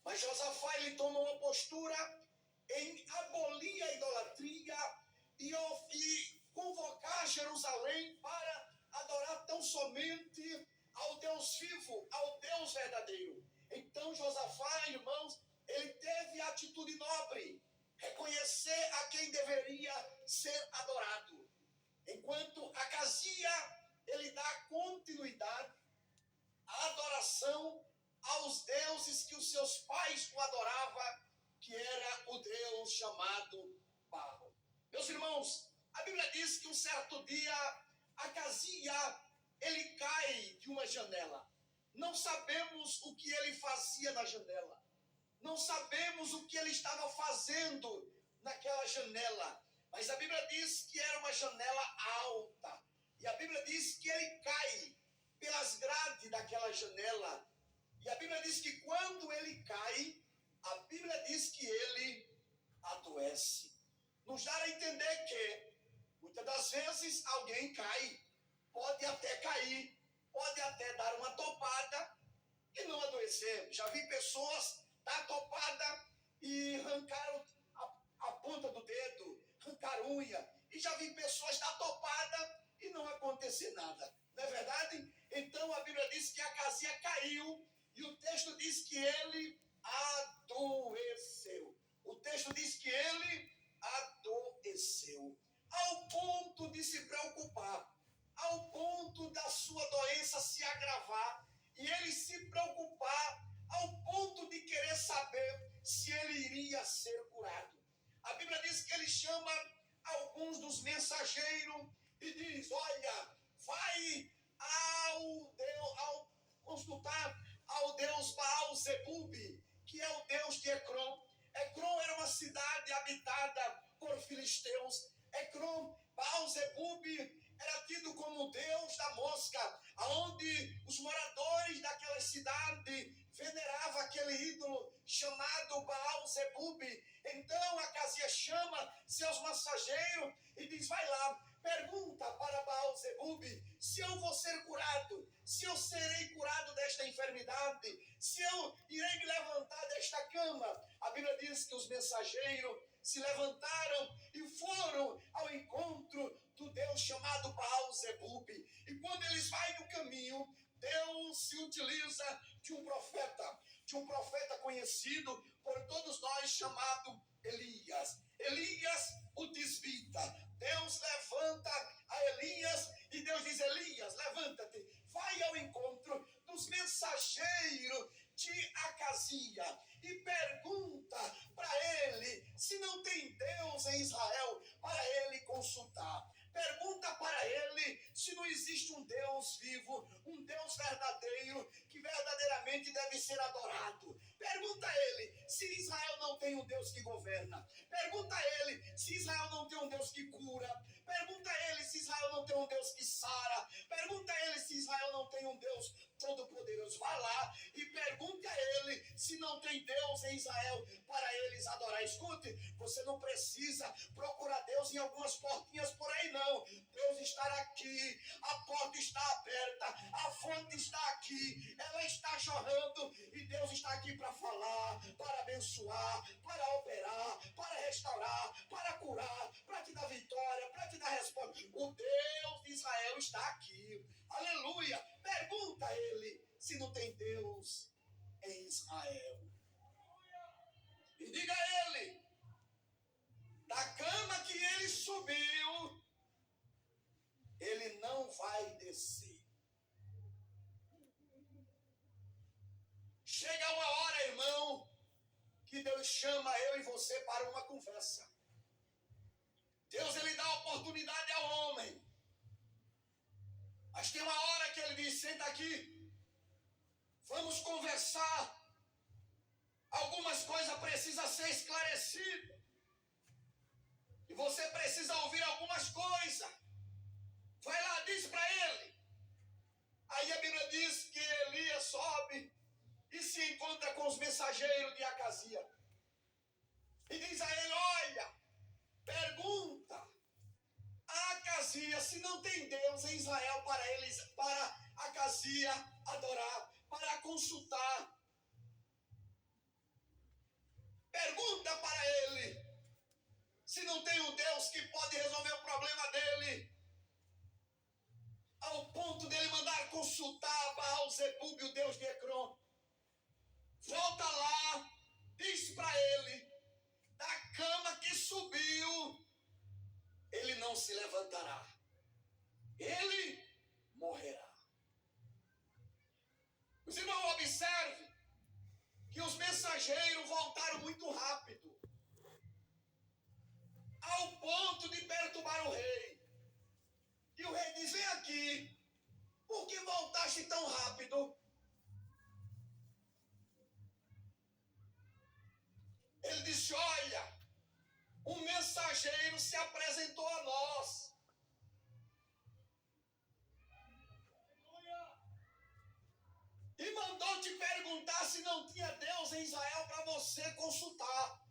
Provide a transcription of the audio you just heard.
Mas Josafá, ele toma uma postura em abolir a idolatria e convocar Jerusalém para adorar tão somente ao Deus vivo, ao Deus verdadeiro. Então Josafá, irmãos, ele teve a atitude nobre, reconhecer a quem deveria ser adorado. Enquanto Acazia, ele dá continuidade à adoração aos deuses que os seus pais o adoravam, que era o Deus chamado Baal. Meus irmãos, a Bíblia diz que um certo dia, Acazia, ele cai de uma janela. Não sabemos o que ele fazia na janela. Não sabemos o que ele estava fazendo naquela janela. Mas a Bíblia diz que era uma janela alta. E a Bíblia diz que ele cai pelas grades daquela janela. E a Bíblia diz que quando ele cai, a Bíblia diz que ele adoece. Nos dá a entender que, muitas das vezes, alguém cai, pode até cair, pode até dar uma topada e não adoecer. Já vi pessoas dar topada e arrancaram a ponta do dedo, arrancar unha. E já vi pessoas dar topada e não acontecer nada. Não é verdade? Então a Bíblia diz que Acazia caiu e o texto diz que ele adoeceu. O texto diz que ele adoeceu. Ao ponto de se preocupar, ao ponto da sua doença se agravar e ele se preocupar ao ponto de querer saber se ele iria ser curado. A Bíblia diz que ele chama alguns dos mensageiros e diz: olha, vai ao consultar ao Deus Baal-Zebub, que é o Deus de Ecrom. Ecrom era uma cidade habitada por filisteus. Ecrom, Baal-Zebub era tido como o Deus da mosca, onde os moradores daquela cidade veneravam aquele ídolo chamado Baal-Zebub. Então Acazia chama seus mensageiros e diz: vai lá, pergunta para Baal-Zebub se eu vou ser curado, se eu serei curado desta enfermidade, se eu irei me levantar desta cama. A Bíblia diz que os mensageiros se levantaram e foram ao encontro do Deus chamado Baal-Zebub. E quando eles vão no caminho, Deus se utiliza de um profeta conhecido por todos nós, chamado Elias. Elias, o tisbita. Deus levanta a Elias e Deus diz: Elias, levanta-te, vai ao encontro dos mensageiros de Acazia e pergunta para ele se não tem Deus em Israel para ele consultar. Pergunta para ele se não existe um Deus vivo, um Deus verdadeiro, que verdadeiramente deve ser adorado. Pergunta a ele se Israel não tem um Deus que governa. Pergunta a ele se Israel não tem um Deus que cura. Pergunta a ele se Israel não tem um Deus que sara. Pergunta a ele se Israel não tem um Deus todo-poderoso. Vá lá e pergunte a ele se não tem Deus em Israel para eles adorar. Escute, você não precisa procurar Deus em algumas portinhas por aí, não. Deus está aqui, a porta está aberta, a fonte está aqui, ela está jorrando e Deus está aqui para falar, para abençoar, para operar, para restaurar, para curar, para te dar vitória, para te dar resposta. O Deus de Israel está aqui. Aleluia! Pergunta a ele se não tem Deus em Israel. E diga a ele, da cama que ele subiu, ele não vai descer. Chega uma hora, irmão, que Deus chama eu e você para uma conversa. Deus, ele dá oportunidade ao homem. Mas tem uma hora que ele diz: senta aqui, vamos conversar. Algumas coisas precisam ser esclarecidas. E você precisa ouvir algumas coisas. Vai lá, diz para ele. Aí a Bíblia diz que Elias sobe e se encontra com os mensageiros de Acazia. E diz a ele: olha, pergunta a Acazia se não tem Deus em Israel para Acazia adorar, para consultar. problema dele, ao ponto dele mandar consultar Baal-Zebub, o deus de Ecrón. Volta lá, diz para ele, da cama que subiu, ele não se levantará, ele morrerá. Os irmãos, observe que os mensageiros voltaram muito rápido, ao ponto de perturbar o rei. E o rei diz, vem aqui, por que voltaste tão rápido? Ele disse, olha, um mensageiro se apresentou a nós. E mandou te perguntar se não tinha Deus em Israel para você consultar.